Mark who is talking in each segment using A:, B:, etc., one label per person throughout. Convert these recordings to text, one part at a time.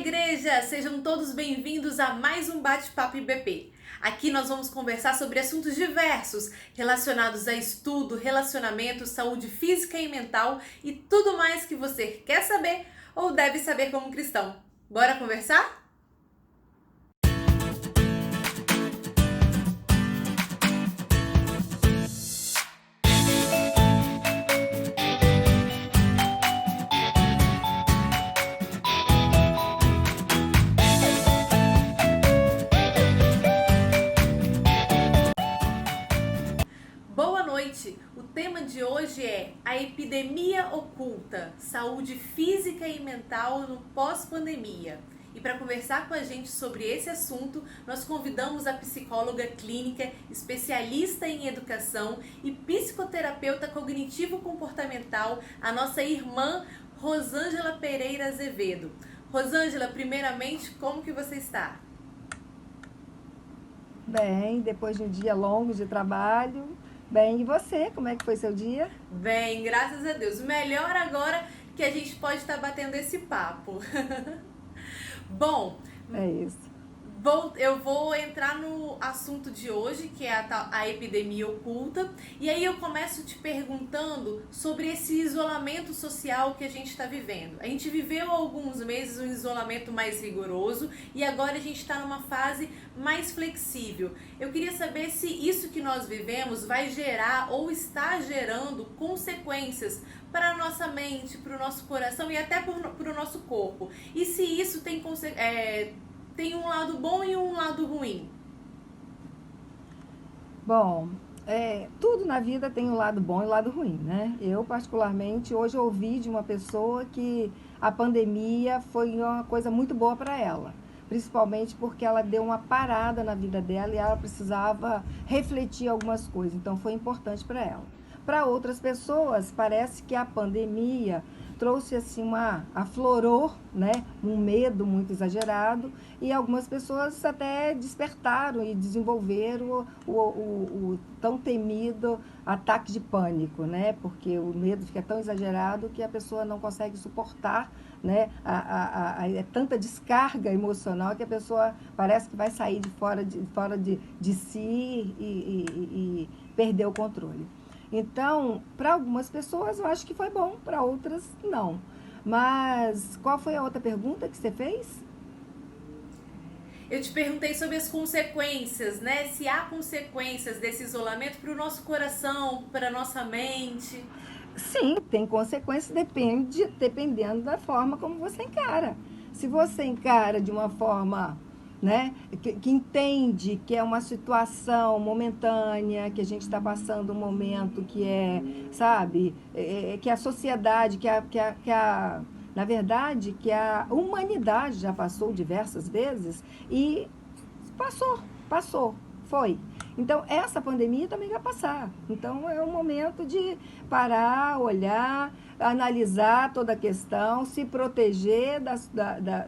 A: igreja! Sejam todos bem-vindos a mais um Bate-Papo IBP. Aqui nós vamos conversar sobre assuntos diversos relacionados a estudo, relacionamento, saúde física e mental e tudo mais que você quer saber ou deve saber como cristão. Bora conversar? Boa noite! O tema de hoje é a epidemia oculta, saúde física e mental no pós-pandemia. E para conversar com a gente sobre esse assunto, nós convidamos a psicóloga clínica, especialista em educação e psicoterapeuta cognitivo-comportamental, a nossa irmã Rosângela Pereira Azevedo. Rosângela, primeiramente, como que você está?
B: Bem, depois de um dia longo de trabalho. Bem, e você? Como é que foi seu dia?
A: Bem, graças a Deus. Melhor agora que a gente pode estar batendo esse papo. Bom,
B: É isso.
A: eu vou entrar no assunto de hoje, que é a epidemia oculta. E aí eu começo te perguntando sobre esse isolamento social que a gente está vivendo. A gente viveu há alguns meses um isolamento mais rigoroso e agora a gente está numa fase mais flexível. Eu queria saber se isso que nós vivemos vai gerar ou está gerando consequências para a nossa mente, para o nosso coração e até para o nosso corpo. E se isso tem um lado bom e um lado ruim?
B: Bom, tudo na vida tem um lado bom e um lado ruim, né? Eu, particularmente, hoje ouvi de uma pessoa que a pandemia foi uma coisa muito boa para ela. Principalmente porque ela deu uma parada na vida dela e ela precisava refletir algumas coisas. Então, foi importante para ela. Para outras pessoas, parece que a pandemia trouxe assim aflorou, né, um medo muito exagerado e algumas pessoas até despertaram e desenvolveram o tão temido ataque de pânico, né, porque o medo fica tão exagerado que a pessoa não consegue suportar, né, é tanta descarga emocional que a pessoa parece que vai sair de si e perder o controle. Então, para algumas pessoas eu acho que foi bom, para outras não. Mas qual foi a outra pergunta que você fez?
A: Eu te perguntei sobre as consequências, né? Se há consequências desse isolamento para o nosso coração, para a nossa mente.
B: Sim, tem consequências, dependendo da forma como você encara. Se você encara de uma forma, né, que entende que é uma situação momentânea, que a gente está passando um momento que sabe, que a sociedade, na verdade, que a humanidade já passou diversas vezes e passou, foi. Então, essa pandemia também vai passar. Então, é um momento de parar, olhar, analisar toda a questão, se proteger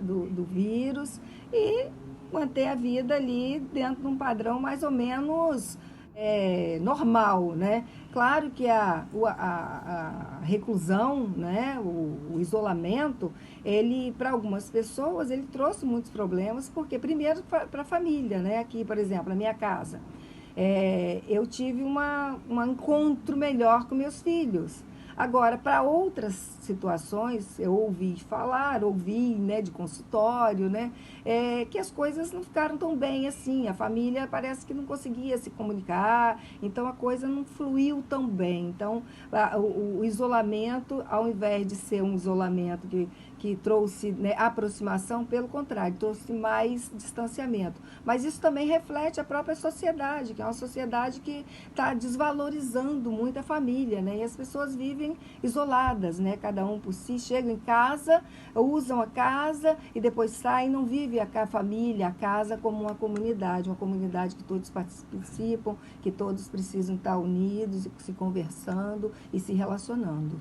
B: do vírus e manter a vida ali dentro de um padrão mais ou menos normal, né? Claro que a reclusão, né? O isolamento, ele, para algumas pessoas, ele trouxe muitos problemas, porque primeiro para a família, né? Aqui, por exemplo, na minha casa, eu tive um encontro melhor com meus filhos. Agora, para outras situações, eu ouvi, né, de consultório, né, que as coisas não ficaram tão bem assim. A família parece que não conseguia se comunicar, então a coisa não fluiu tão bem. Então, o isolamento, ao invés de ser um isolamento que trouxe, né, aproximação, pelo contrário, trouxe mais distanciamento. Mas isso também reflete a própria sociedade, que é uma sociedade que está desvalorizando muito a família, né? E as pessoas vivem isoladas, né? Cada um por si, chegam em casa, usam a casa e depois saem, não vivem a família, a casa como uma comunidade que todos participam, que todos precisam estar unidos, se conversando e se relacionando.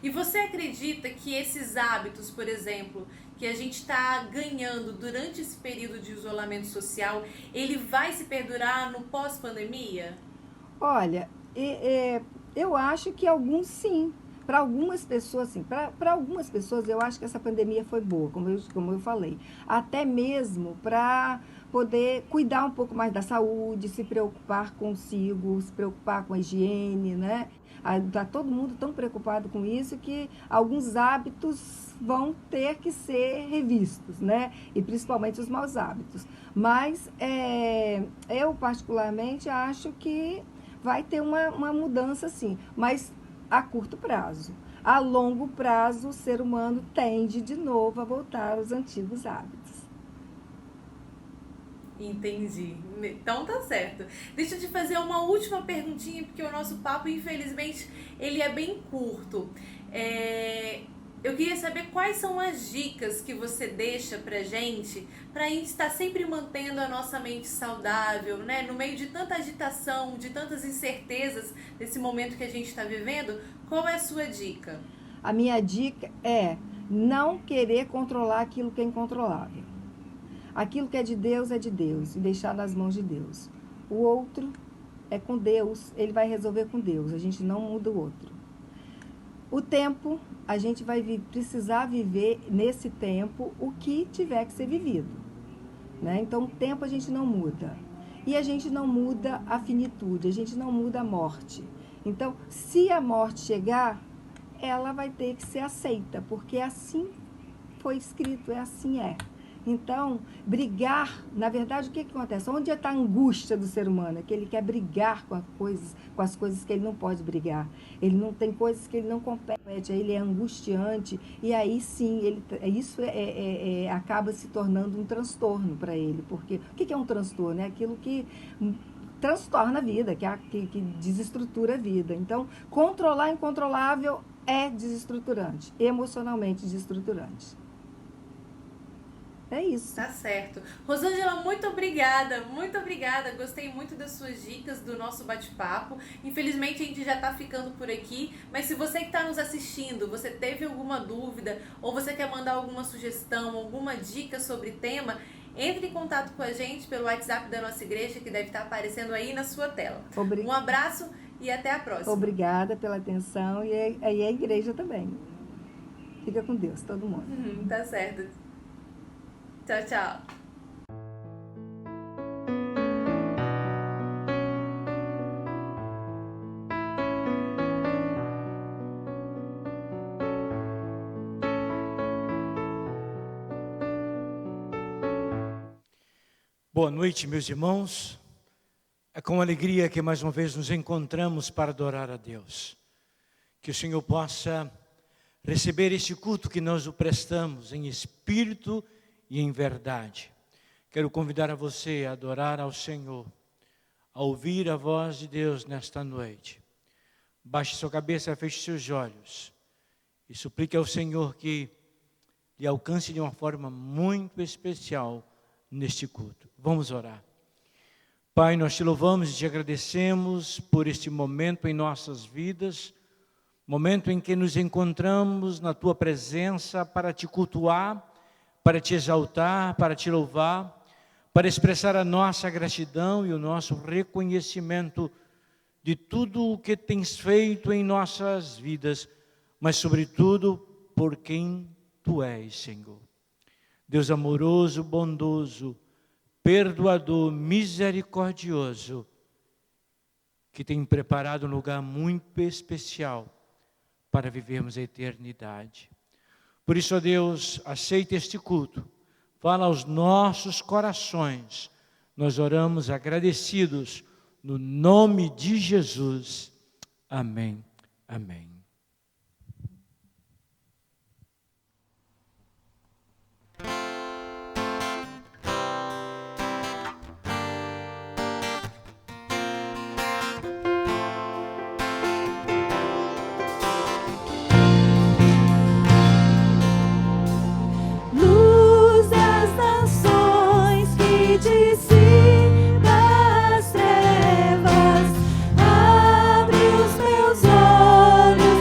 A: E você acredita que esses hábitos, por exemplo, que a gente está ganhando durante esse período de isolamento social, ele vai se perdurar no pós-pandemia?
B: Olha, eu acho que alguns sim. para algumas pessoas, assim, para algumas pessoas eu acho que essa pandemia foi boa, como eu falei. Até mesmo para poder cuidar um pouco mais da saúde, se preocupar consigo, se preocupar com a higiene, né? Está todo mundo tão preocupado com isso que alguns hábitos vão ter que ser revistos, né? E principalmente os maus hábitos. Mas eu, particularmente, acho que vai ter uma mudança, sim, mas a curto prazo. A longo prazo, o ser humano tende de novo a voltar aos antigos hábitos.
A: Entendi. Então tá certo. Deixa eu te fazer uma última perguntinha, porque o nosso papo, infelizmente, ele é bem curto. Eu queria saber quais são as dicas que você deixa pra gente estar sempre mantendo a nossa mente saudável, né? No meio de tanta agitação, de tantas incertezas desse momento que a gente está vivendo, qual é a sua dica?
B: A minha dica é não querer controlar aquilo que é incontrolável. Aquilo que é de Deus e deixar nas mãos de Deus. O outro é com Deus, ele vai resolver com Deus, a gente não muda o outro. O tempo, a gente vai precisar viver nesse tempo o que tiver que ser vivido, né? Então, o tempo a gente não muda. E a gente não muda a finitude, a gente não muda a morte. Então, se a morte chegar, ela vai ter que ser aceita, porque assim foi escrito, assim é. Então, brigar, na verdade, o que acontece? Onde está a angústia do ser humano? É que ele quer brigar com as coisas que ele não pode brigar. Ele não tem coisas que ele não compete, aí ele é angustiante, e aí sim, isso acaba se tornando um transtorno para ele. Porque o que é um transtorno? É aquilo que transtorna a vida, que desestrutura a vida. Então, controlar o incontrolável é desestruturante, emocionalmente desestruturante. É isso.
A: Tá certo. Rosângela, muito obrigada, muito obrigada. Gostei muito das suas dicas, do nosso bate-papo. Infelizmente a gente já tá ficando por aqui, mas se você que está nos assistindo, você teve alguma dúvida ou você quer mandar alguma sugestão, alguma dica sobre tema, entre em contato com a gente pelo WhatsApp da nossa igreja, que deve estar aparecendo aí na sua tela. Um abraço e até a próxima.
B: Obrigada pela atenção e a igreja também. Fica com Deus, todo mundo.
A: Tá certo. Tchau, tchau.
C: Boa noite, meus irmãos. É com alegria que mais uma vez nos encontramos para adorar a Deus. Que o Senhor possa receber este culto que nós o prestamos em espírito e em verdade. Quero convidar a você a adorar ao Senhor, a ouvir a voz de Deus nesta noite. Baixe sua cabeça, feche seus olhos e suplique ao Senhor que lhe alcance de uma forma muito especial neste culto. Vamos orar. Pai, nós te louvamos e te agradecemos por este momento em nossas vidas, momento em que nos encontramos na tua presença para te cultuar, para te exaltar, para te louvar, para expressar a nossa gratidão e o nosso reconhecimento de tudo o que tens feito em nossas vidas, mas sobretudo por quem tu és, Senhor. Deus amoroso, bondoso, perdoador, misericordioso, que tem preparado um lugar muito especial para vivermos a eternidade. Por isso, ó Deus, aceita este culto, fala aos nossos corações. Nós oramos agradecidos no nome de Jesus. Amém. Amém.
D: Abre os meus olhos.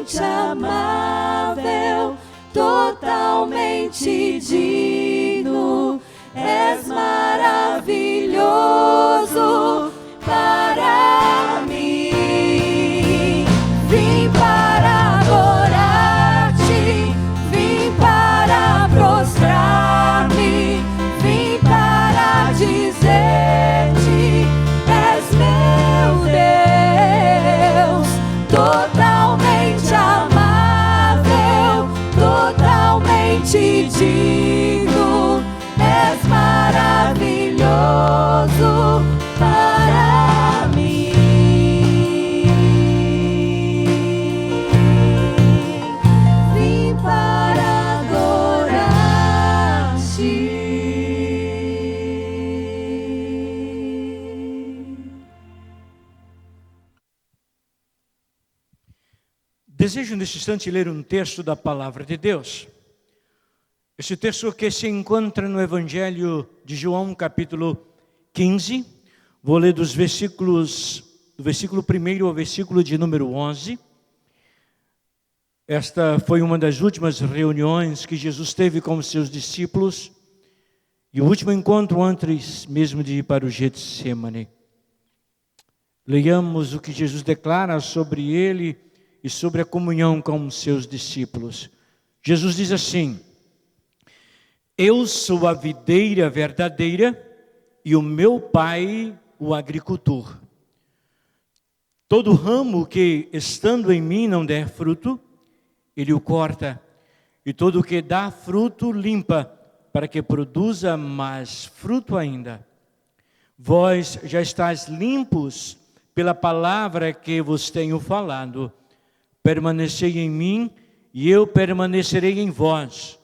D: totalmente amável, totalmente digno, és maravilhoso para mim. Vim para adorar-te, vim para prostrar-me, vim para dizer-te, és meu Deus, totalmente amável, totalmente digno, és maravilhoso para mim. Vim para adorar-te.
C: Desejo neste instante ler um texto da Palavra de Deus. Esse texto que se encontra no Evangelho de João, capítulo 15. Vou ler do versículo 1 ao versículo de número 11. Esta foi uma das últimas reuniões que Jesus teve com os seus discípulos e o último encontro antes mesmo de ir para o Getsemane. Leiamos o que Jesus declara sobre ele e sobre a comunhão com os seus discípulos. Jesus diz assim: eu sou a videira verdadeira e o meu Pai o agricultor. Todo ramo que estando em mim não der fruto, ele o corta, e todo o que dá fruto limpa, para que produza mais fruto ainda. Vós já estáis limpos pela palavra que vos tenho falado. Permanecei em mim e eu permanecerei em vós.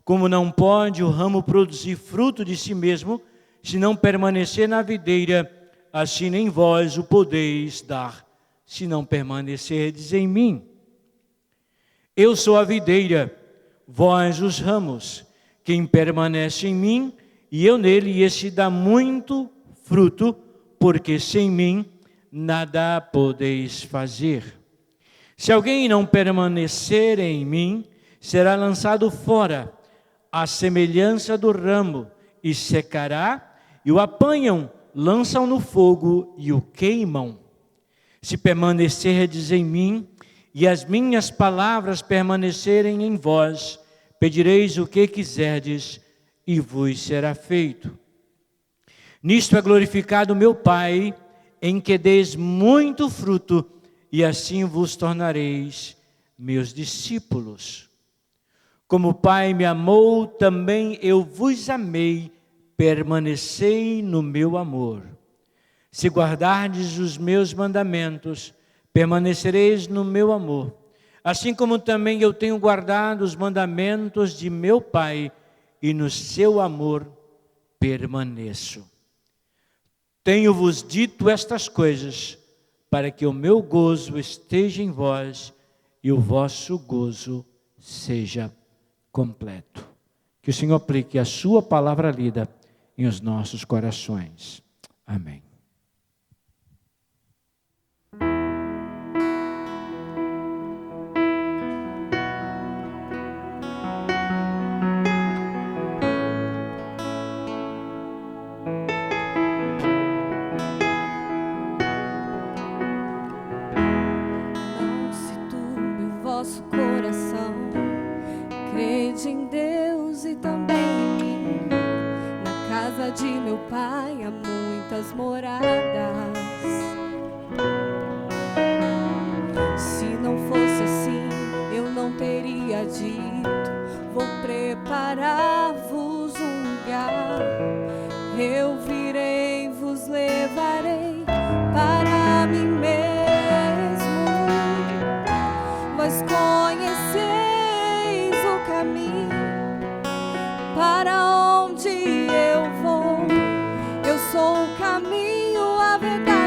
C: Como não pode o ramo produzir fruto de si mesmo, se não permanecer na videira, assim nem vós o podeis dar, se não permanecerdes em mim. Eu sou a videira, vós os ramos. Quem permanece em mim e eu nele, esse dá muito fruto, porque sem mim nada podeis fazer. Se alguém não permanecer em mim, será lançado fora, à semelhança do ramo, e secará, e o apanham, lançam no fogo e o queimam. Se permanecerdes em mim, e as minhas palavras permanecerem em vós, pedireis o que quiserdes, e vos será feito. Nisto é glorificado meu Pai, em que deis muito fruto, e assim vos tornareis meus discípulos. Como o Pai me amou, também eu vos amei, permanecei no meu amor. Se guardardes os meus mandamentos, permanecereis no meu amor, assim como também eu tenho guardado os mandamentos de meu Pai, e no seu amor permaneço. Tenho-vos dito estas coisas, para que o meu gozo esteja em vós, e o vosso gozo seja completo. Que o Senhor aplique a sua palavra lida em os nossos corações. Amém.
D: Não se turbe o vosso coração, crede em Deus e também em mim. Na casa de meu Pai há muitas moradas. Se não fosse assim, eu não teria dito: vou preparar-vos um lugar. Eu virei, vos levarei para mim mesmo. Vós conheceis o caminho para onde eu vou. Eu sou o caminho, a verdade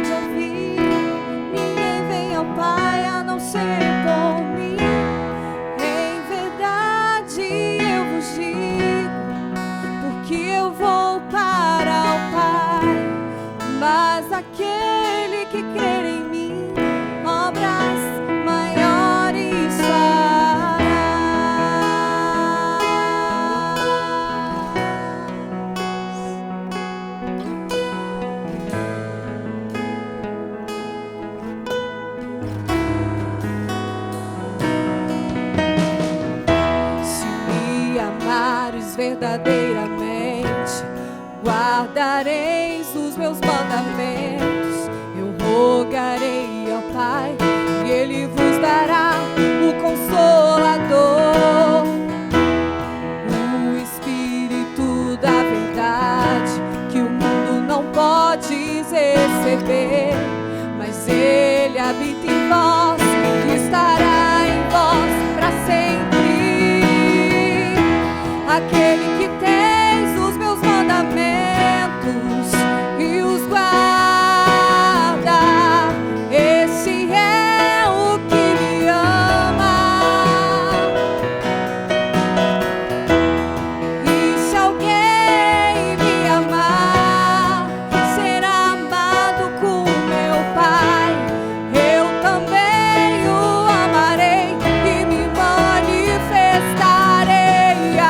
D: momentos eu rogarei ao Pai, e Ele vos dará o Consolador, o Espírito da verdade, que o mundo não pode receber, mas Ele habita em vós e estará em vós para sempre. Aquele que tens os meus mandamentos e os guarda, esse é o que me ama. E se alguém me amar, será amado com meu Pai. Eu também o amarei e me manifestarei a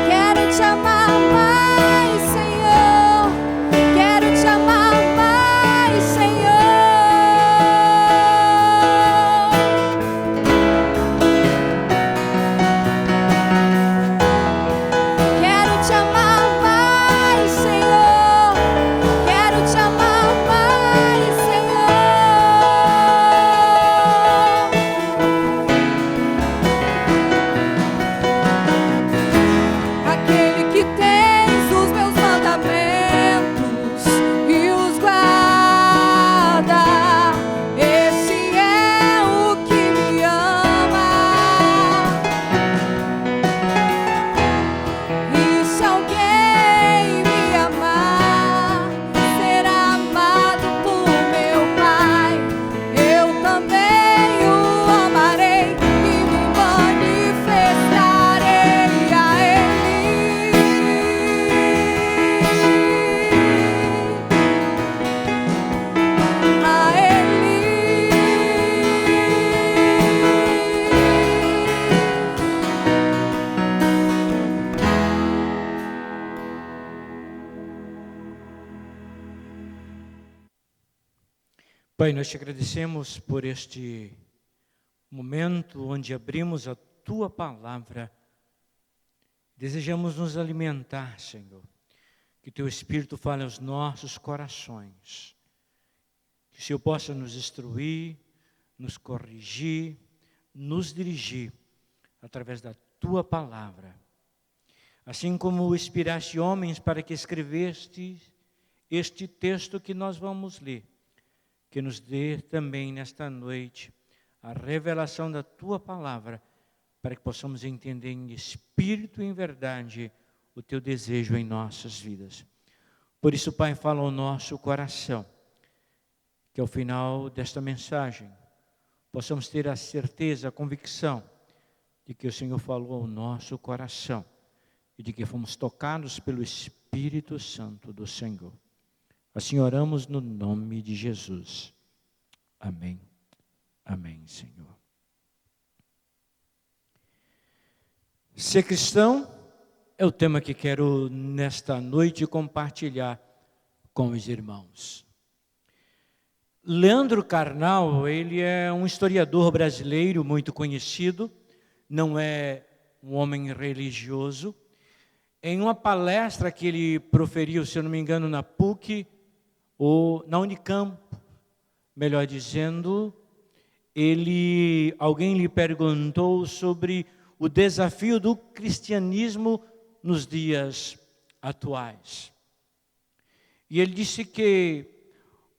D: Quero te amar mais, Senhor. Quero te amar mais, Senhor. Quero te amar mais, Senhor. Quero te amar mais, Senhor. Aquele que tens os meus mandamentos e os guarda, esse é o que me ama. E se alguém me amar, será amado por meu Pai. Eu também o amarei e me manifestarei a
C: Pai, nós te agradecemos por este momento onde abrimos a Tua Palavra. Desejamos nos alimentar, Senhor. Que Teu Espírito fale aos nossos corações. Que o Senhor possa nos instruir, nos corrigir, nos dirigir através da Tua Palavra. Assim como inspiraste homens para que escreveste este texto que nós vamos ler, que nos dê também nesta noite a revelação da Tua Palavra, para que possamos entender em espírito e em verdade o Teu desejo em nossas vidas. Por isso, Pai, fala ao nosso coração, que ao final desta mensagem possamos ter a certeza, a convicção de que o Senhor falou ao nosso coração e de que fomos tocados pelo Espírito Santo do Senhor. Assim oramos no nome de Jesus. Amém. Amém, Senhor. Ser cristão é o tema que quero nesta noite compartilhar com os irmãos. Leandro Carnal, ele é um historiador brasileiro muito conhecido, não é um homem religioso. Em uma palestra que ele proferiu, se eu não me engano, na PUC, ou na Unicamp, melhor dizendo, alguém lhe perguntou sobre o desafio do cristianismo nos dias atuais. E ele disse que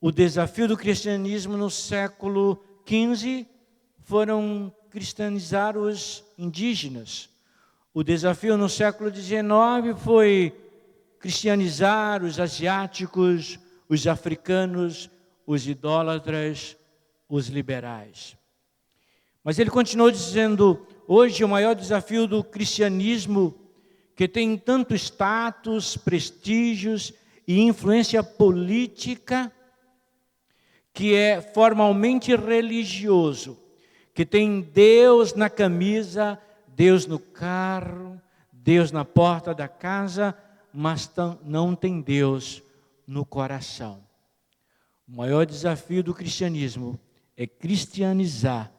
C: o desafio do cristianismo no século XV foram cristianizar os indígenas. O desafio no século XIX foi cristianizar os asiáticos, os africanos, os idólatras, os liberais. Mas ele continuou dizendo, hoje o maior desafio do cristianismo, que tem tanto status, prestígios e influência política, que é formalmente religioso, que tem Deus na camisa, Deus no carro, Deus na porta da casa, mas não tem Deus no coração. O maior desafio do cristianismo é cristianizar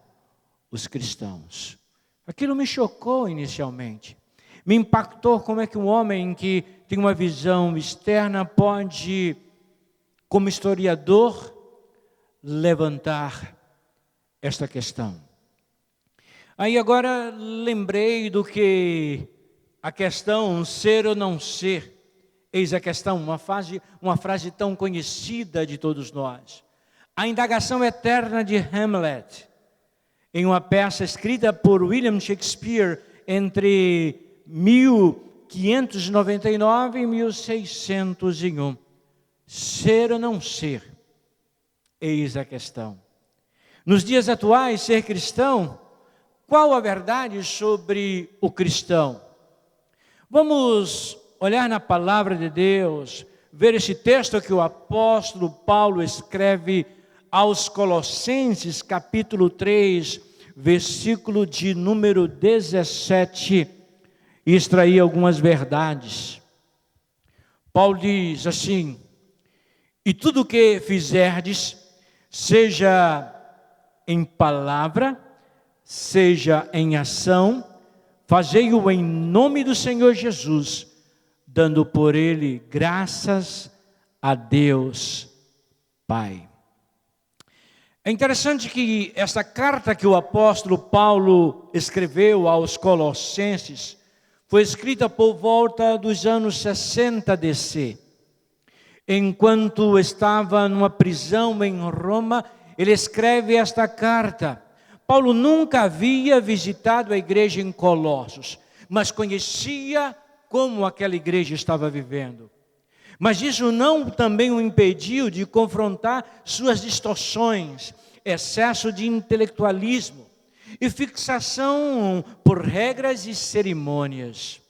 C: os cristãos. Aquilo me chocou inicialmente. Me impactou como é que um homem que tem uma visão externa pode, como historiador, levantar esta questão. Aí agora lembrei do que a questão ser ou não ser. Eis a questão, uma frase tão conhecida de todos nós. A indagação eterna de Hamlet, em uma peça escrita por William Shakespeare entre 1599 e 1601. Ser ou não ser? Eis a questão. Nos dias atuais, ser cristão, qual a verdade sobre o cristão? Vamos olhar na palavra de Deus, ver esse texto que o apóstolo Paulo escreve aos Colossenses, capítulo 3, versículo de número 17, e extrair algumas verdades. Paulo diz assim: e tudo o que fizerdes, seja em palavra, seja em ação, fazei-o em nome do Senhor Jesus, dando por ele graças a Deus Pai. É interessante que essa carta que o apóstolo Paulo escreveu aos Colossenses foi escrita por volta dos anos 60 DC. Enquanto estava numa prisão em Roma, ele escreve esta carta. Paulo nunca havia visitado a igreja em Colossos, mas conhecia como aquela igreja estava vivendo. Mas isso não também o impediu de confrontar suas distorções, excesso de intelectualismo e fixação por regras e cerimônias.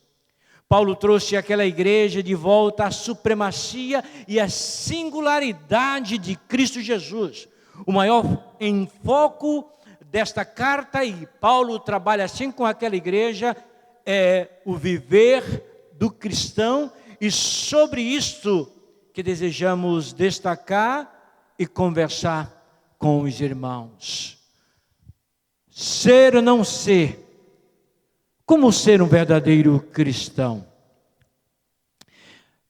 C: Paulo trouxe àquela igreja de volta a supremacia e a singularidade de Cristo Jesus. O maior enfoque desta carta, e Paulo trabalha assim com aquela igreja, é o viver do cristão, e sobre isto que desejamos destacar e conversar com os irmãos. Ser ou não ser? Como ser um verdadeiro cristão?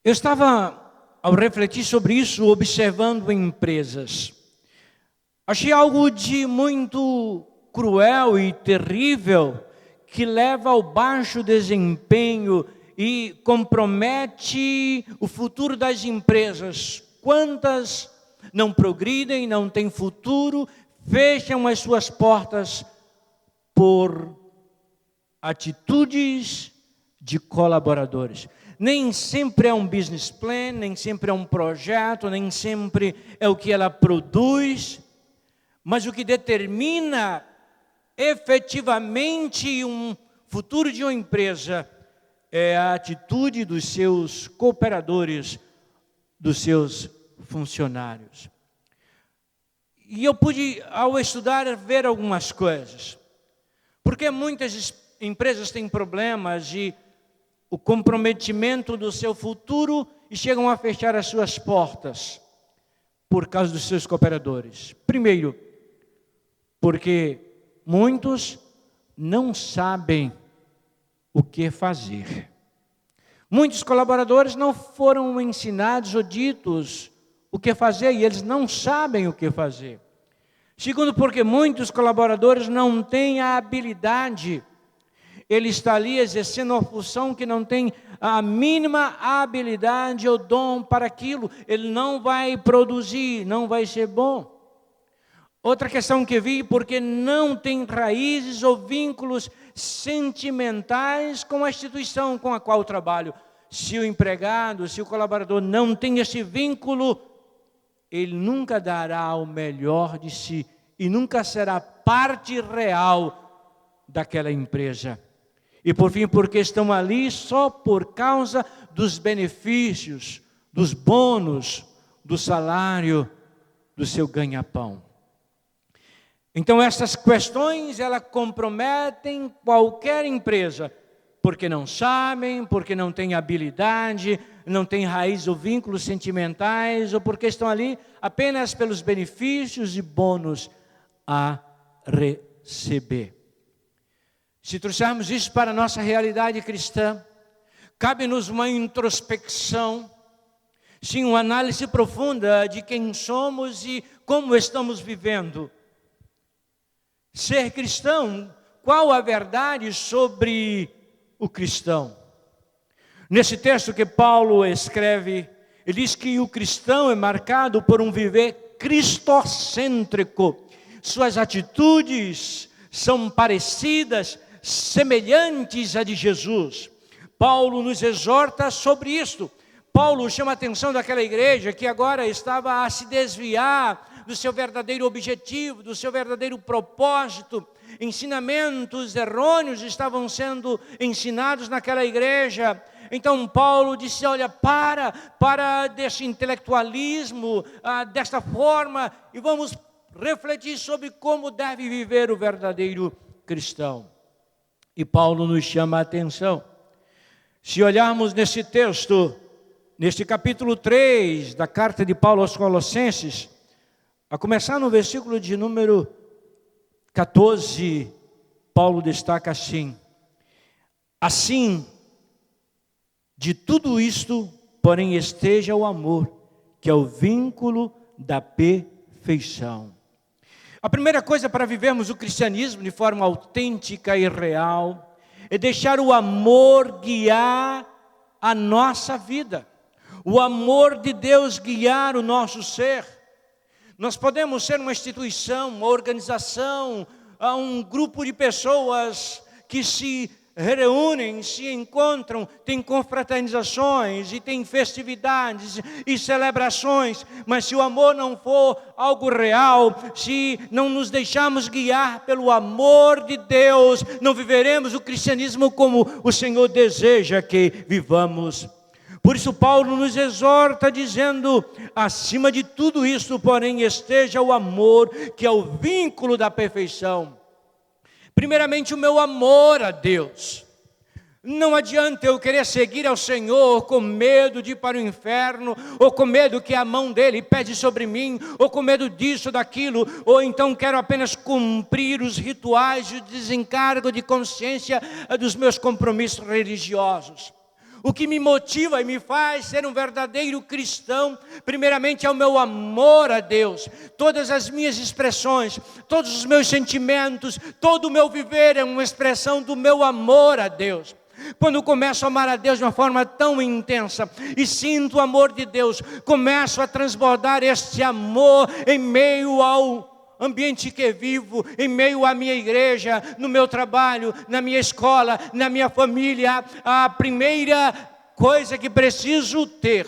C: Eu estava, ao refletir sobre isso, observando empresas. Achei algo de muito cruel e terrível, que leva ao baixo desempenho e compromete o futuro das empresas. Quantas não progridem, não têm futuro, fecham as suas portas por atitudes de colaboradores. Nem sempre é um business plan, nem sempre é um projeto, nem sempre é o que ela produz, mas o que determina efetivamente um futuro de uma empresa é a atitude dos seus cooperadores, dos seus funcionários. E eu pude, ao estudar, ver algumas coisas. Porque muitas empresas têm problemas de o comprometimento do seu futuro e chegam a fechar as suas portas por causa dos seus cooperadores. Primeiro, porque muitos não sabem o que fazer. Muitos colaboradores não foram ensinados ou ditos o que fazer e eles não sabem o que fazer. Segundo, porque muitos colaboradores não têm a habilidade. Ele está ali exercendo uma função que não tem a mínima habilidade ou dom para aquilo. Ele não vai produzir, não vai ser bom. Outra questão que vi, porque não tem raízes ou vínculos sentimentais com a instituição com a qual trabalho. Se o empregado, se o colaborador não tem esse vínculo, ele nunca dará o melhor de si e nunca será parte real daquela empresa. E por fim, porque estão ali só por causa dos benefícios, dos bônus, do salário, do seu ganha-pão. Então essas questões, elas comprometem qualquer empresa, porque não sabem, porque não têm habilidade, não têm raiz ou vínculos sentimentais, ou porque estão ali apenas pelos benefícios e bônus a receber. Se trouxermos isso para a nossa realidade cristã, cabe-nos uma introspecção, sim, uma análise profunda de quem somos e como estamos vivendo. Ser cristão, qual a verdade sobre o cristão? Nesse texto que Paulo escreve, ele diz que o cristão é marcado por um viver cristocêntrico. Suas atitudes são parecidas, semelhantes à de Jesus. Paulo nos exorta sobre isto. Paulo chama a atenção daquela igreja que agora estava a se desviar do seu verdadeiro objetivo, do seu verdadeiro propósito. Ensinamentos errôneos estavam sendo ensinados naquela igreja. Então Paulo disse, olha, para desse intelectualismo, desta forma, e vamos refletir sobre como deve viver o verdadeiro cristão. E Paulo nos chama a atenção. Se olharmos nesse texto, neste capítulo 3 da carta de Paulo aos Colossenses, a começar no versículo de número 14, Paulo destaca assim: assim, de tudo isto, porém, esteja o amor, que é o vínculo da perfeição. A primeira coisa para vivermos o cristianismo de forma autêntica e real é deixar o amor guiar a nossa vida. O amor de Deus guiar o nosso ser. Nós podemos ser uma instituição, uma organização, um grupo de pessoas que se reúnem, se encontram, têm confraternizações e têm festividades e celebrações, mas se o amor não for algo real, se não nos deixarmos guiar pelo amor de Deus, não viveremos o cristianismo como o Senhor deseja que vivamos. Por isso Paulo nos exorta dizendo, acima de tudo isso, porém, esteja o amor, que é o vínculo da perfeição. Primeiramente, o meu amor a Deus. Não adianta eu querer seguir ao Senhor com medo de ir para o inferno, ou com medo que a mão dele pese sobre mim, ou com medo disso, daquilo, ou então quero apenas cumprir os rituais de desencargo de consciência dos meus compromissos religiosos. O que me motiva e me faz ser um verdadeiro cristão, primeiramente é o meu amor a Deus. Todas as minhas expressões, todos os meus sentimentos, todo o meu viver é uma expressão do meu amor a Deus. Quando começo a amar a Deus de uma forma tão intensa e sinto o amor de Deus, começo a transbordar este amor em meio ao ambiente que vivo, em meio à minha igreja, no meu trabalho, na minha escola, na minha família. A primeira coisa que preciso ter,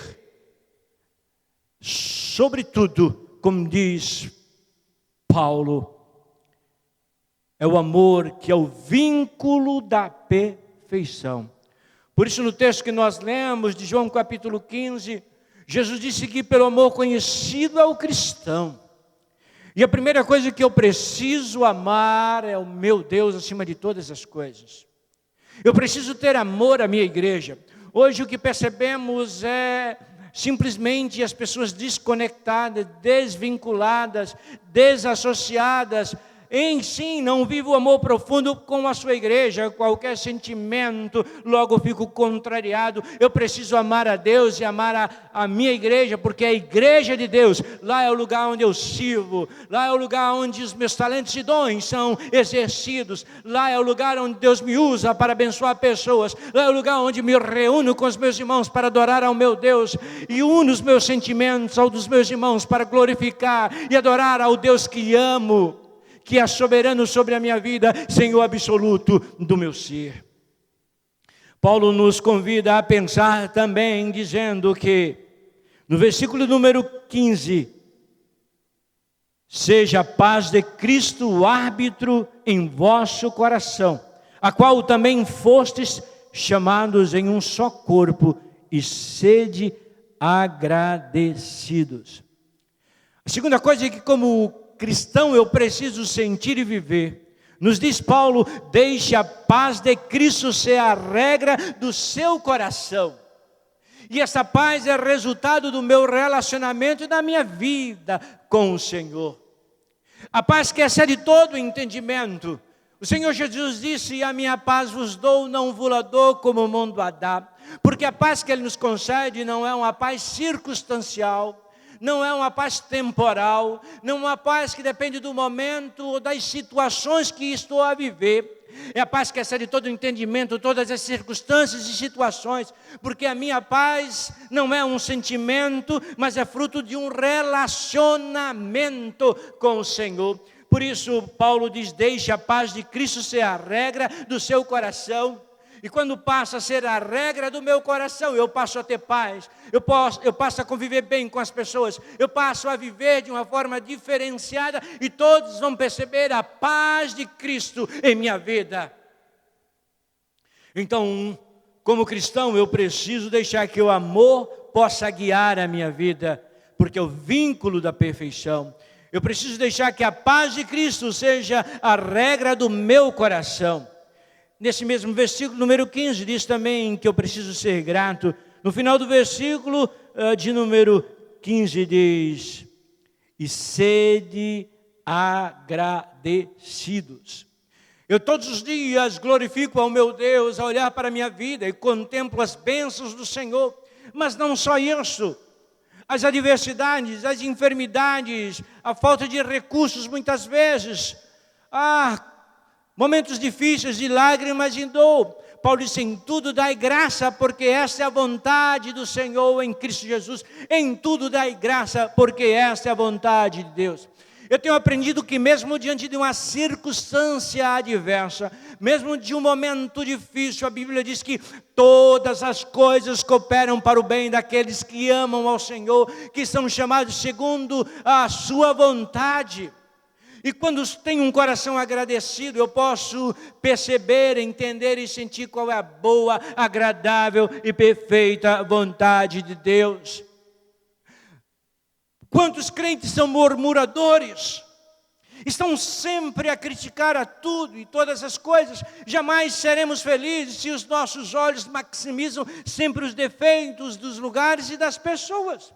C: sobretudo, como diz Paulo, é o amor que é o vínculo da perfeição. Por isso no texto que nós lemos de João capítulo 15, Jesus disse que pelo amor conhecido é o cristão. E a primeira coisa que eu preciso amar é o meu Deus acima de todas as coisas. Eu preciso ter amor à minha igreja. Hoje o que percebemos é simplesmente as pessoas desconectadas, desvinculadas, desassociadas. Em si, não vivo o amor profundo com a sua igreja, qualquer sentimento, logo fico contrariado. Eu preciso amar a Deus e amar a minha igreja, porque é a igreja de Deus. Lá é o lugar onde eu sirvo, lá é o lugar onde os meus talentos e dons são exercidos, lá é o lugar onde Deus me usa para abençoar pessoas, lá é o lugar onde me reúno com os meus irmãos para adorar ao meu Deus, e uno os meus sentimentos aos dos meus irmãos para glorificar e adorar ao Deus que amo, que é soberano sobre a minha vida, Senhor absoluto do meu ser. Paulo nos convida a pensar também, dizendo que, no versículo número 15, seja a paz de Cristo o árbitro em vosso coração, a qual também fostes chamados em um só corpo, e sede agradecidos. A segunda coisa é que, como cristão, eu preciso sentir e viver. Nos diz Paulo, deixe a paz de Cristo ser a regra do seu coração. E essa paz é resultado do meu relacionamento e da minha vida com o Senhor. A paz que excede todo o entendimento. O Senhor Jesus disse: a minha paz vos dou, não vos dou como o mundo a dá. Porque a paz que Ele nos concede não é uma paz circunstancial, não é uma paz temporal, não é uma paz que depende do momento ou das situações que estou a viver. É a paz que excede todo o entendimento, todas as circunstâncias e situações, porque a minha paz não é um sentimento, mas é fruto de um relacionamento com o Senhor. Por isso, Paulo diz: deixe a paz de Cristo ser a regra do seu coração. E quando passa a ser a regra do meu coração, eu passo a ter paz, eu passo a conviver bem com as pessoas, eu passo a viver de uma forma diferenciada e todos vão perceber a paz de Cristo em minha vida. Então, como cristão, eu preciso deixar que o amor possa guiar a minha vida, porque é o vínculo da perfeição. Eu preciso deixar que a paz de Cristo seja a regra do meu coração. Nesse mesmo versículo, número 15, diz também que eu preciso ser grato. No final do versículo de número 15 diz: e sede agradecidos. Eu todos os dias glorifico ao meu Deus ao olhar para a minha vida e contemplo as bênçãos do Senhor. Mas não só isso. As adversidades, as enfermidades, a falta de recursos muitas vezes. Momentos difíceis de lágrimas e dor. Paulo disse: em tudo dai graça, porque esta é a vontade do Senhor em Cristo Jesus. Em tudo dai graça, porque esta é a vontade de Deus. Eu tenho aprendido que mesmo diante de uma circunstância adversa, mesmo de um momento difícil, a Bíblia diz que todas as coisas cooperam para o bem daqueles que amam ao Senhor, que são chamados segundo a sua vontade. E quando tenho um coração agradecido, eu posso perceber, entender e sentir qual é a boa, agradável e perfeita vontade de Deus. Quantos crentes são murmuradores? Estão sempre a criticar a tudo e todas as coisas. Jamais seremos felizes se os nossos olhos maximizam sempre os defeitos dos lugares e das pessoas.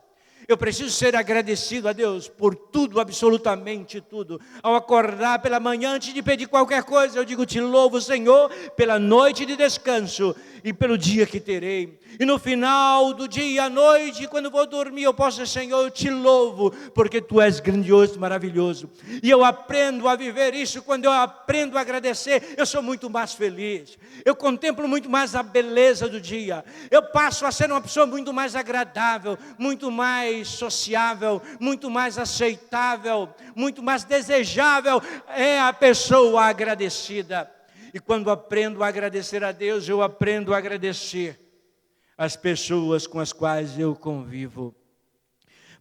C: Eu preciso ser agradecido a Deus por tudo, absolutamente tudo. Ao acordar pela manhã, antes de pedir qualquer coisa, eu digo: te louvo, Senhor, pela noite de descanso e pelo dia que terei. E no final do dia à noite, quando vou dormir, eu posso dizer: Senhor, eu te louvo, porque Tu és grandioso, maravilhoso. E eu aprendo a viver isso. Quando eu aprendo a agradecer, eu sou muito mais feliz. Eu contemplo muito mais a beleza do dia. Eu passo a ser uma pessoa muito mais agradável, muito mais sociável, muito mais aceitável, muito mais desejável. É a pessoa agradecida. E quando aprendo a agradecer a Deus, eu aprendo a agradecer as pessoas com as quais eu convivo.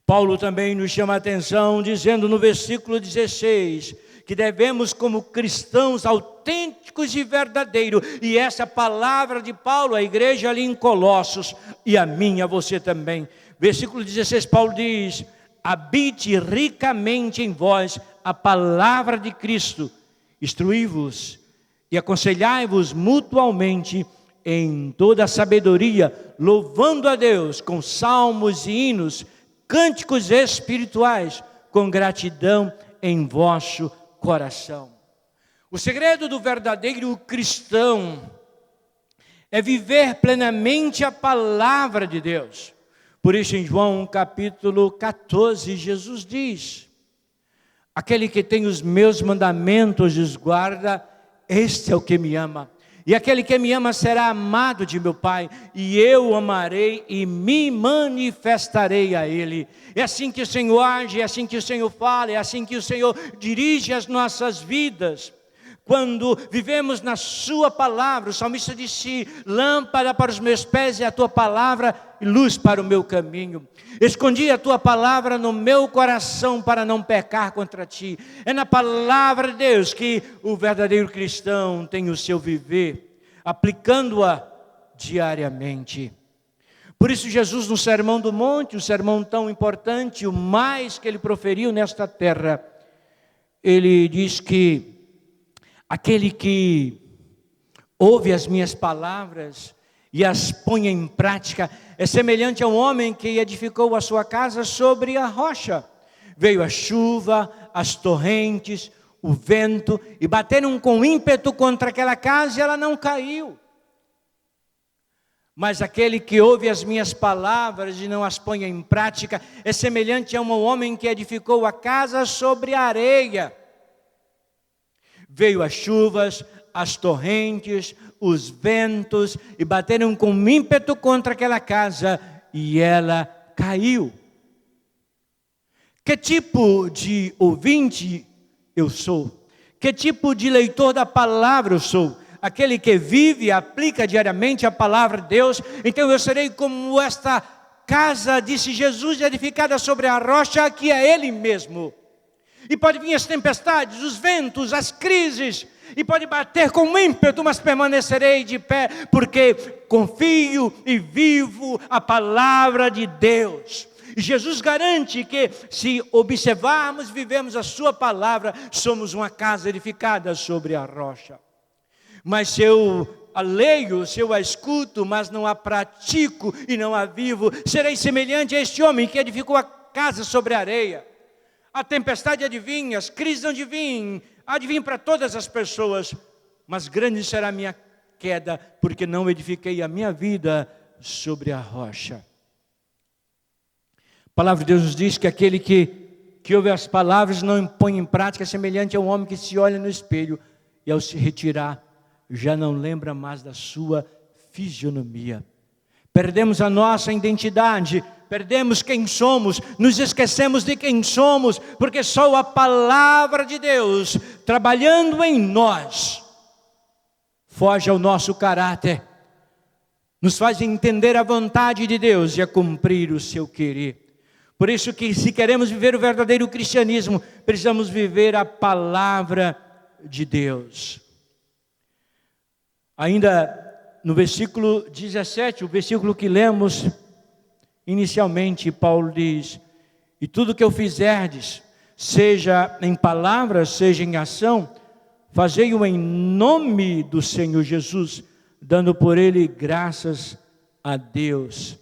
C: Paulo também nos chama a atenção, dizendo no versículo 16, que devemos, como cristãos autênticos e verdadeiros, e essa palavra de Paulo, a igreja ali em Colossos, e a mim, a você também. Versículo 16, Paulo diz: habite ricamente em vós a palavra de Cristo, instruí-vos e aconselhai-vos mutualmente em toda a sabedoria, louvando a Deus com salmos e hinos, cânticos espirituais, com gratidão em vosso coração. O segredo do verdadeiro cristão é viver plenamente a palavra de Deus. Por isso, em João capítulo 14, Jesus diz: aquele que tem os meus mandamentos e os guarda, este é o que me ama. E aquele que me ama será amado de meu Pai, e eu o amarei e me manifestarei a Ele. É assim que o Senhor age, é assim que o Senhor fala, é assim que o Senhor dirige as nossas vidas. Quando vivemos na sua palavra, o salmista disse: lâmpada para os meus pés é a tua palavra e luz para o meu caminho. Escondi a tua palavra no meu coração para não pecar contra ti. É na palavra de Deus que o verdadeiro cristão tem o seu viver, aplicando-a diariamente. Por isso Jesus, no Sermão do Monte, o sermão tão importante, o mais que ele proferiu nesta terra, ele diz que aquele que ouve as minhas palavras e as põe em prática é semelhante a um homem que edificou a sua casa sobre a rocha. Veio a chuva, as torrentes, o vento, e bateram com ímpeto contra aquela casa e ela não caiu. Mas aquele que ouve as minhas palavras e não as põe em prática, é semelhante a um homem que edificou a casa sobre a areia. Veio as chuvas, as torrentes, os ventos, e bateram com ímpeto contra aquela casa, e ela caiu. Que tipo de ouvinte eu sou? Que tipo de leitor da palavra eu sou? Aquele que vive e aplica diariamente a palavra de Deus. Então eu serei como esta casa, disse Jesus, edificada sobre a rocha, que é Ele mesmo. E pode vir as tempestades, os ventos, as crises, e pode bater com ímpeto, mas permanecerei de pé, porque confio e vivo a palavra de Deus. E Jesus garante que, se observarmos, vivemos a sua palavra, somos uma casa edificada sobre a rocha. Mas se eu a leio, se eu a escuto, mas não a pratico e não a vivo, serei semelhante a este homem que edificou a casa sobre a areia. A tempestade adivinha, as crises adivinham para todas as pessoas, mas grande será a minha queda, porque não edifiquei a minha vida sobre a rocha. A palavra de Deus nos diz que aquele que ouve as palavras e não põe em prática é semelhante a um homem que se olha no espelho e ao se retirar, já não lembra mais da sua fisionomia. Perdemos a nossa identidade, perdemos quem somos, nos esquecemos de quem somos, porque só a palavra de Deus, trabalhando em nós, foge ao nosso caráter, nos faz entender a vontade de Deus e a cumprir o seu querer. Por isso que, se queremos viver o verdadeiro cristianismo, precisamos viver a palavra de Deus. Ainda no versículo 17, o versículo que lemos inicialmente, Paulo diz: e tudo que eu fizerdes, seja em palavra, seja em ação, fazei-o em nome do Senhor Jesus, dando por ele graças a Deus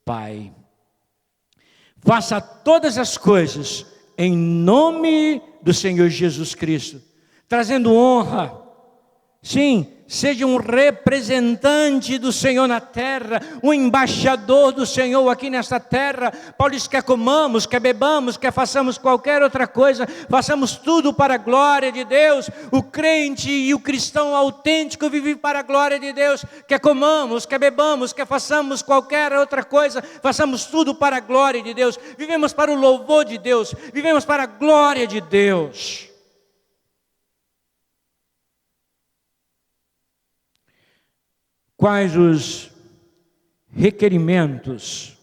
C: Pai. Faça todas as coisas em nome do Senhor Jesus Cristo, trazendo honra. Sim, seja um representante do Senhor na terra, um embaixador do Senhor aqui nesta terra. Paulo diz: quer comamos, quer bebamos, quer façamos qualquer outra coisa, façamos tudo para a glória de Deus. O crente e o cristão autêntico vive para a glória de Deus. Quer comamos, quer bebamos, quer façamos qualquer outra coisa, façamos tudo para a glória de Deus. Vivemos para o louvor de Deus, vivemos para a glória de Deus. Quais os requerimentos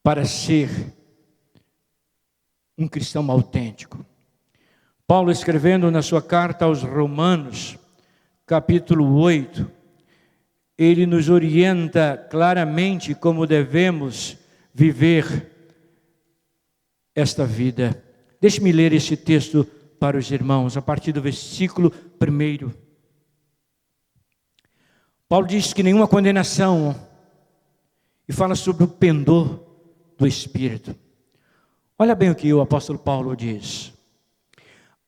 C: para ser um cristão autêntico? Paulo, escrevendo na sua carta aos Romanos, capítulo 8, ele nos orienta claramente como devemos viver esta vida. Deixe-me ler este texto para os irmãos, a partir do versículo 1. Paulo diz que nenhuma condenação, e fala sobre o pendor do Espírito. Olha bem o que o apóstolo Paulo diz: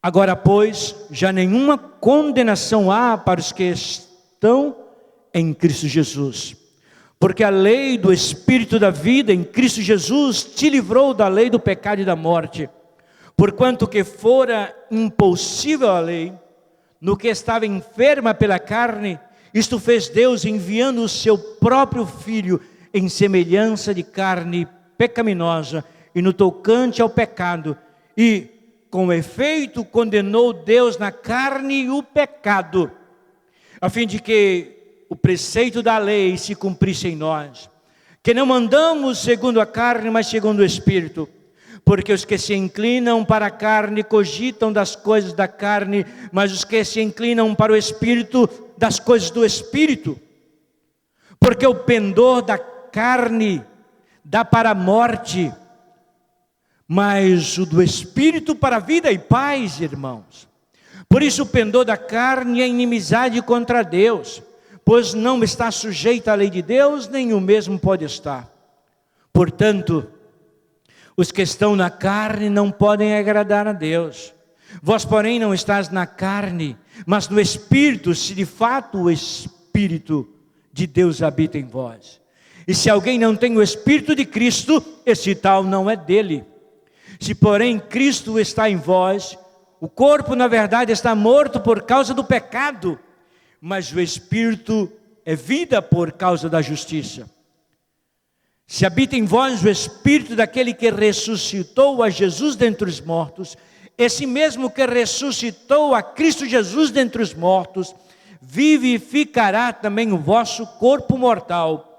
C: agora, pois, já nenhuma condenação há para os que estão em Cristo Jesus, porque a lei do Espírito da vida em Cristo Jesus te livrou da lei do pecado e da morte. Porquanto que fora impossível a lei, no que estava enferma pela carne, isto fez Deus, enviando o seu próprio Filho em semelhança de carne pecaminosa, e no tocante ao pecado, e com efeito condenou Deus na carne o pecado, a fim de que o preceito da lei se cumprisse em nós, que não andamos segundo a carne, mas segundo o Espírito. Porque os que se inclinam para a carne cogitam das coisas da carne, mas os que se inclinam para o Espírito, das coisas do Espírito. Porque o pendor da carne dá para a morte, mas o do Espírito para a vida e paz, irmãos. Por isso o pendor da carne é inimizade contra Deus, pois não está sujeita à lei de Deus, nem o mesmo pode estar. Portanto, os que estão na carne não podem agradar a Deus. Vós, porém, não estáis na carne, mas no Espírito, se de fato o Espírito de Deus habita em vós. E se alguém não tem o Espírito de Cristo, esse tal não é dele. Se, porém, Cristo está em vós, o corpo, na verdade, está morto por causa do pecado, mas o Espírito é vida por causa da justiça. Se habita em vós o Espírito daquele que ressuscitou a Jesus dentre os mortos, esse mesmo que ressuscitou a Cristo Jesus dentre os mortos, vivificará também o vosso corpo mortal,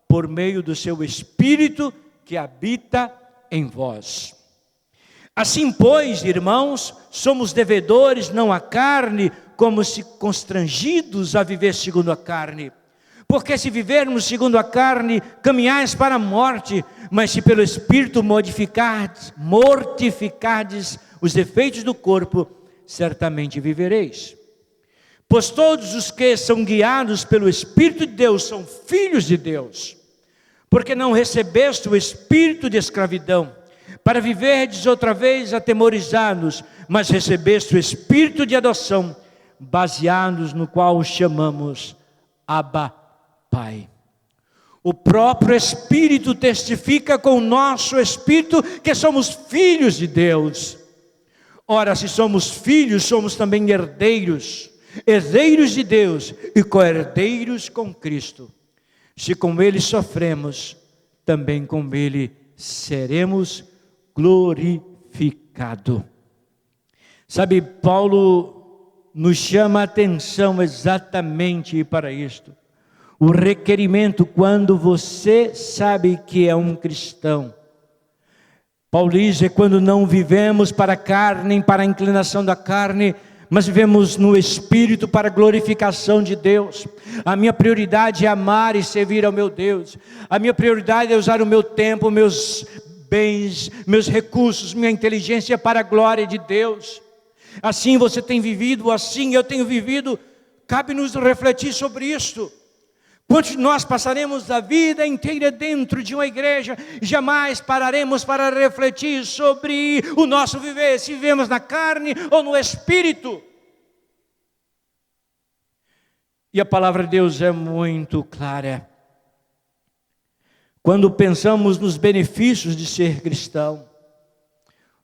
C: por meio do seu Espírito que habita em vós. Assim, pois, irmãos, somos devedores não à carne, como se constrangidos a viver segundo a carne. Porque se vivermos segundo a carne, caminhais para a morte, mas se pelo Espírito mortificardes os defeitos do corpo, certamente vivereis. Pois todos os que são guiados pelo Espírito de Deus são filhos de Deus. Porque não recebeste o espírito de escravidão, para viverdes outra vez atemorizados, mas recebeste o espírito de adoção, baseados no qual os chamamos Abba, Pai. O próprio Espírito testifica com o nosso espírito que somos filhos de Deus. Ora, se somos filhos, somos também herdeiros, herdeiros de Deus e co-herdeiros com Cristo. Se com Ele sofremos, também com Ele seremos glorificados. Sabe, Paulo nos chama a atenção exatamente para isto. O requerimento quando você sabe que é um cristão. Paulo diz, é quando não vivemos para a carne, nem para a inclinação da carne, mas vivemos no Espírito para a glorificação de Deus. A minha prioridade é amar e servir ao meu Deus. A minha prioridade é usar o meu tempo, meus bens, meus recursos, minha inteligência para a glória de Deus. Assim você tem vivido, assim eu tenho vivido. Cabe-nos refletir sobre isto. Quantos de nós passaremos a vida inteira dentro de uma igreja e jamais pararemos para refletir sobre o nosso viver, se vivemos na carne ou no Espírito? E a palavra de Deus é muito clara. Quando pensamos nos benefícios de ser cristão,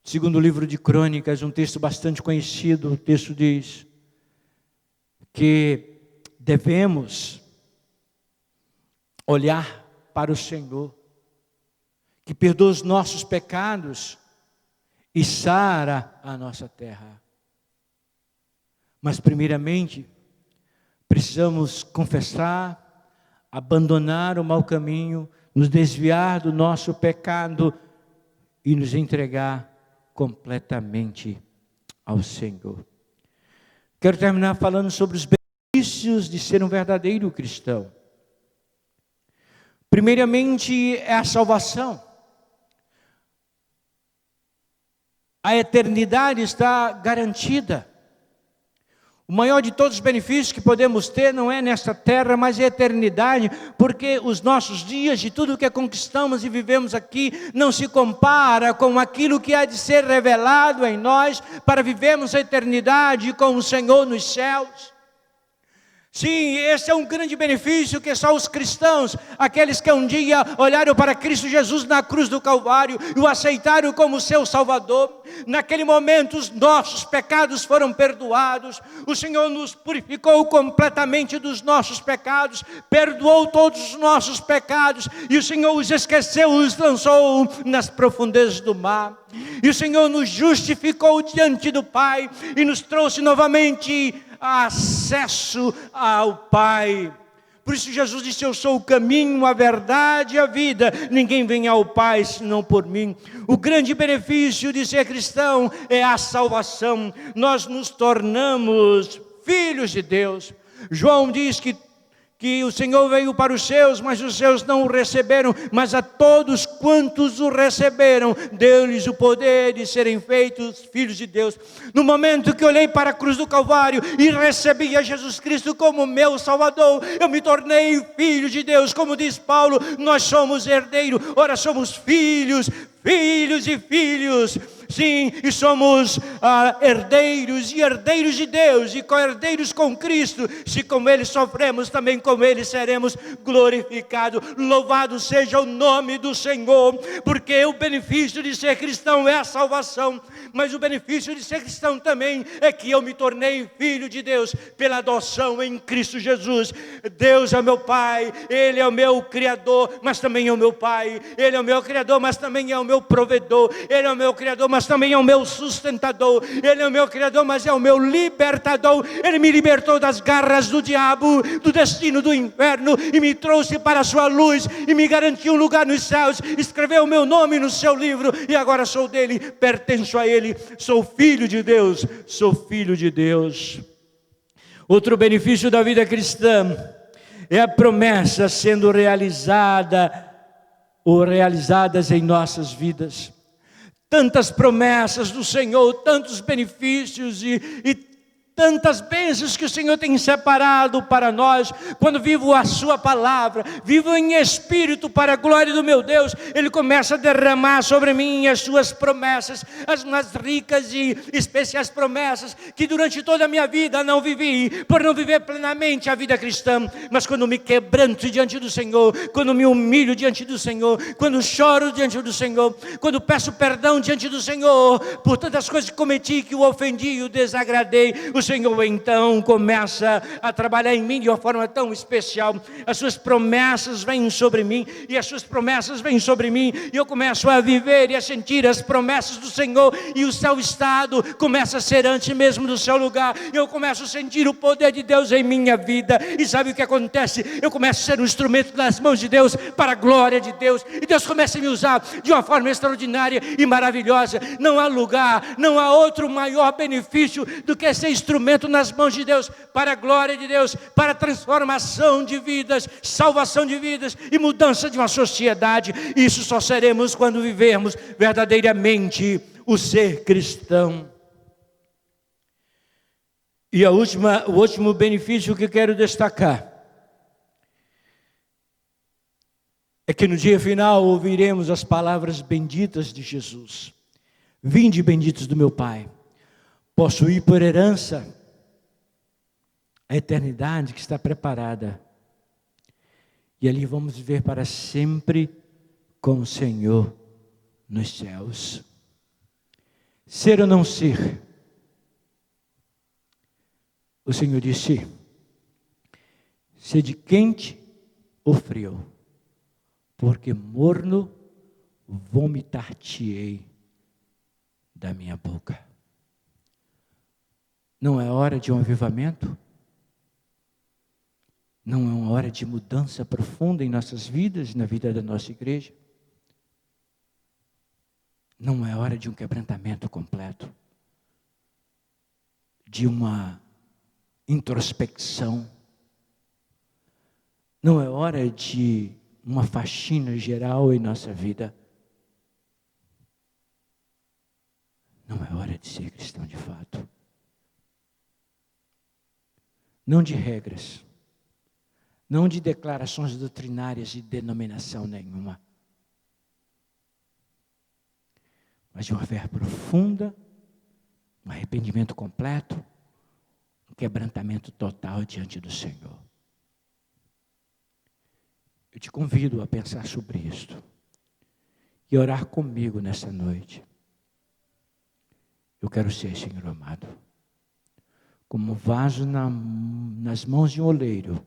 C: segundo o livro de Crônicas, um texto bastante conhecido, o texto diz que devemos olhar para o Senhor, que perdoa os nossos pecados e sara a nossa terra. Mas primeiramente, precisamos confessar, abandonar o mau caminho, nos desviar do nosso pecado e nos entregar completamente ao Senhor. Quero terminar falando sobre os benefícios de ser um verdadeiro cristão. Primeiramente é a salvação. A eternidade está garantida. O maior de todos os benefícios que podemos ter não é nesta terra, mas é a eternidade, porque os nossos dias, de tudo que conquistamos e vivemos aqui, não se compara com aquilo que há de ser revelado em nós, para vivermos a eternidade com o Senhor nos céus. Sim, esse é um grande benefício que só os cristãos, aqueles que um dia olharam para Cristo Jesus na cruz do Calvário e o aceitaram como seu Salvador, naquele momento os nossos pecados foram perdoados, o Senhor nos purificou completamente dos nossos pecados, perdoou todos os nossos pecados, e o Senhor os esqueceu, os lançou nas profundezas do mar, e o Senhor nos justificou diante do Pai, e nos trouxe novamente acesso ao Pai. Por isso Jesus disse, eu sou o caminho, a verdade e a vida, ninguém vem ao Pai senão por mim. O grande benefício de ser cristão é a salvação, nós nos tornamos filhos de Deus. João diz que o Senhor veio para os seus, mas os seus não o receberam, mas a todos quantos o receberam, deu-lhes o poder de serem feitos filhos de Deus. No momento que olhei para a cruz do Calvário e recebi a Jesus Cristo como meu Salvador, eu me tornei filho de Deus. Como diz Paulo, nós somos herdeiros, ora somos filhos e filhos. Sim, e somos herdeiros e herdeiros de Deus, e co-herdeiros com Cristo. Se com Ele sofremos, também com Ele seremos glorificados. Louvado seja o nome do Senhor, porque o benefício de ser cristão é a salvação, mas o benefício de ser cristão também é que eu me tornei filho de Deus pela adoção em Cristo Jesus. Deus é meu Pai, Ele é o meu Criador, mas também é o meu Pai. Ele é o meu Criador, mas também é o meu provedor. Ele é o meu Criador, mas também é o meu sustentador. Ele é o meu Criador, mas é o meu libertador. Ele me libertou das garras do diabo, do destino do inferno, e me trouxe para a sua luz, e me garantiu um lugar nos céus, escreveu o meu nome no seu livro, e agora sou dele, pertenço a ele, sou filho de Deus, sou filho de Deus. Outro benefício da vida cristã é a promessa sendo realizada ou realizadas em nossas vidas. Tantas promessas do Senhor, tantos benefícios e tantas bênçãos que o Senhor tem separado para nós. Quando vivo a sua palavra, vivo em espírito para a glória do meu Deus, Ele começa a derramar sobre mim as suas promessas, as mais ricas e especiais promessas, que durante toda a minha vida não vivi, por não viver plenamente a vida cristã. Mas quando me quebranto diante do Senhor, quando me humilho diante do Senhor, quando choro diante do Senhor, quando peço perdão diante do Senhor, por tantas coisas que cometi, que o ofendi e o desagradei, o Senhor então começa a trabalhar em mim de uma forma tão especial. As suas promessas vêm sobre mim, e as suas promessas vêm sobre mim, e eu começo a viver e a sentir as promessas do Senhor, e o seu estado começa a ser antes mesmo do seu lugar. Eu começo a sentir o poder de Deus em minha vida, e sabe o que acontece? Eu começo a ser um instrumento nas mãos de Deus, para a glória de Deus, e Deus começa a me usar de uma forma extraordinária e maravilhosa. Não há lugar, não há outro maior benefício do que ser instrumento nas mãos de Deus, para a glória de Deus, para a transformação de vidas, salvação de vidas e mudança de uma sociedade. Isso só seremos quando vivermos verdadeiramente o ser cristão. E o último benefício que eu quero destacar é que no dia final ouviremos as palavras benditas de Jesus: vinde, benditos do meu Pai, possuir por herança a eternidade que está preparada, e ali vamos viver para sempre com o Senhor nos céus. Ser ou não ser? O Senhor disse: sede quente ou frio, porque morno vomitar-te-ei da minha boca. Não é hora de um avivamento? Não é uma hora de mudança profunda em nossas vidas, na vida da nossa igreja? Não é hora de um quebrantamento completo? De uma introspecção? Não é hora de uma faxina geral em nossa vida? Não é hora de ser cristão de fato? Não de regras, não de declarações doutrinárias de denominação nenhuma, mas de uma fé profunda, um arrependimento completo, um quebrantamento total diante do Senhor. Eu te convido a pensar sobre isto e orar comigo nessa noite. Eu quero ser, Senhor amado, como vaso nas mãos de um oleiro.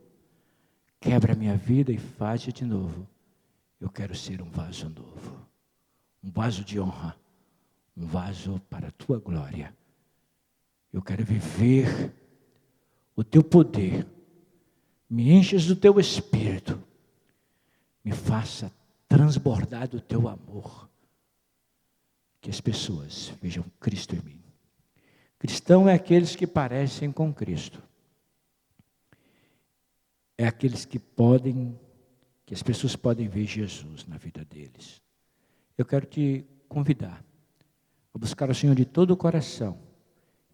C: Quebra a minha vida e faz de novo. Eu quero ser um vaso novo, um vaso de honra, um vaso para a tua glória. Eu quero viver o teu poder. Me enches do teu espírito, me faça transbordar do teu amor, que as pessoas vejam Cristo em mim. Cristão é aqueles que parecem com Cristo. É aqueles que as pessoas podem ver Jesus na vida deles. eu quero te convidar a buscar o Senhor de todo o coração.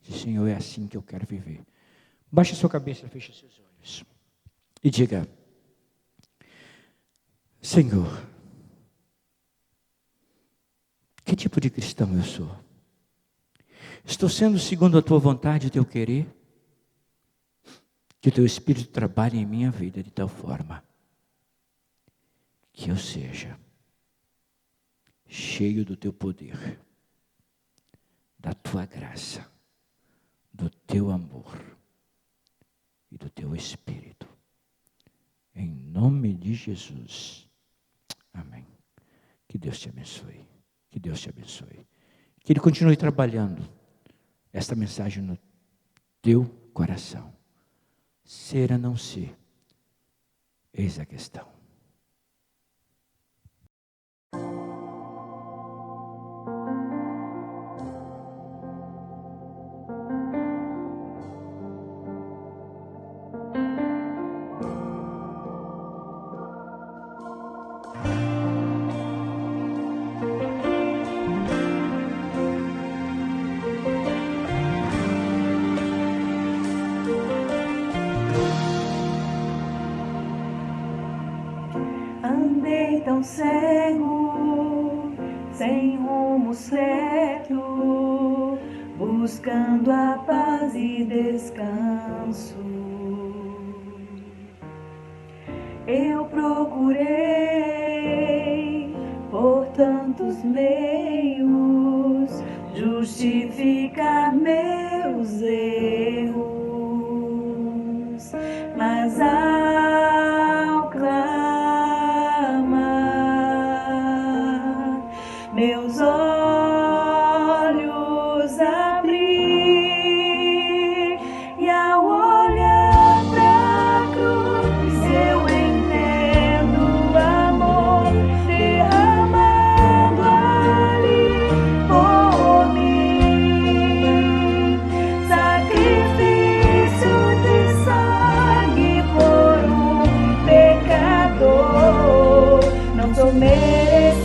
C: Diz: Senhor, é assim que eu quero viver. Baixe sua cabeça, feche seus olhos e diga: Senhor, que tipo de cristão eu sou? Estou sendo segundo a tua vontade e o teu querer? Que o teu Espírito trabalhe em minha vida de tal forma que eu seja cheio do teu poder, da tua graça, do teu amor e do teu Espírito. Em nome de Jesus. Amém. Que Deus te abençoe. Que Deus te abençoe. Que Ele continue trabalhando esta mensagem no teu coração. Ser a não ser, eis a questão.
E: Andei tão cego, sem rumo certo, buscando a paz e descanso. Eu procurei por tantos meios justificar meus erros, mas ao clamar, meus olhos abri, e ao olhar pra cruz eu entendo o amor derramado ali por mim, sacrifício de sangue por um pecador. Não sou merecedor,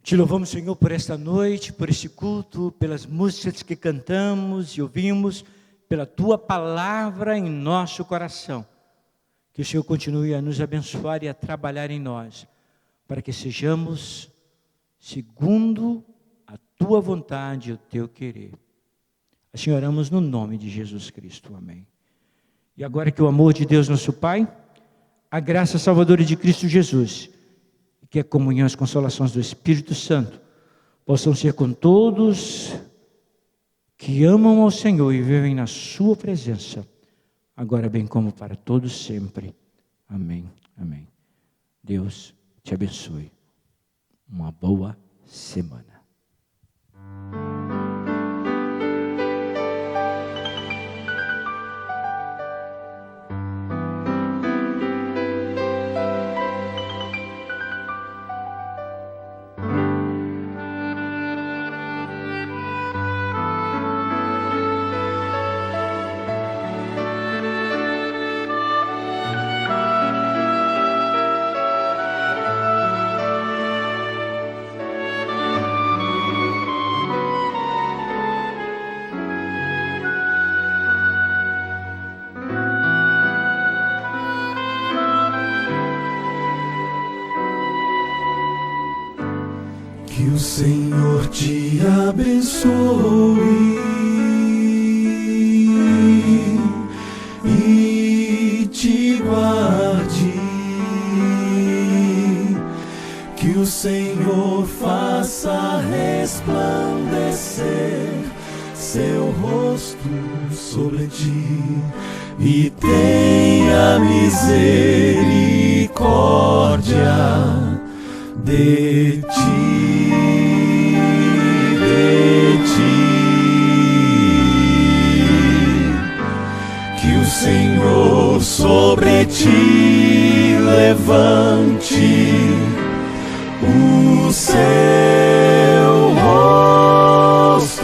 C: Te louvamos, Senhor, por esta noite, por este culto, pelas músicas que cantamos e ouvimos, pela Tua palavra em nosso coração. Que o Senhor continue a nos abençoar e a trabalhar em nós, para que sejamos segundo a Tua vontade e o Teu querer. Assim oramos no nome de Jesus Cristo. Amém. E agora que o amor de Deus nosso Pai, a graça salvadora de Cristo Jesus, e que a comunhão e as consolações do Espírito Santo possam ser com todos que amam ao Senhor e vivem na sua presença, agora bem como para todos sempre. Amém. Amém. Deus te abençoe. Uma boa semana.
F: Que o Senhor te abençoe e te guarde. Que o Senhor faça resplandecer seu rosto sobre ti e tenha misericórdia de ti. Que o Senhor sobre ti levante o seu rosto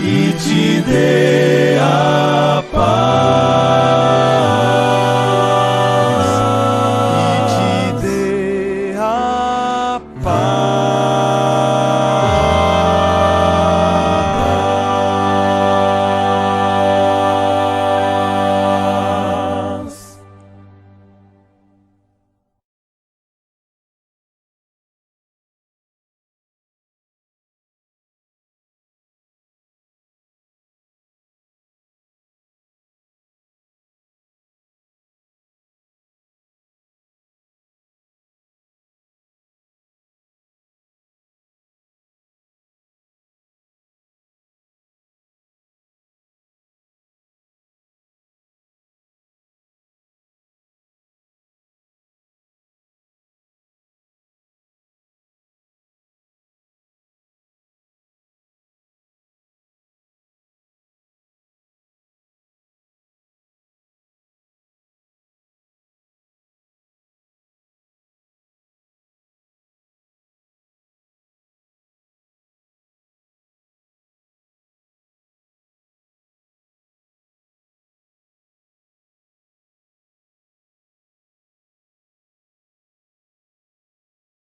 F: e te dê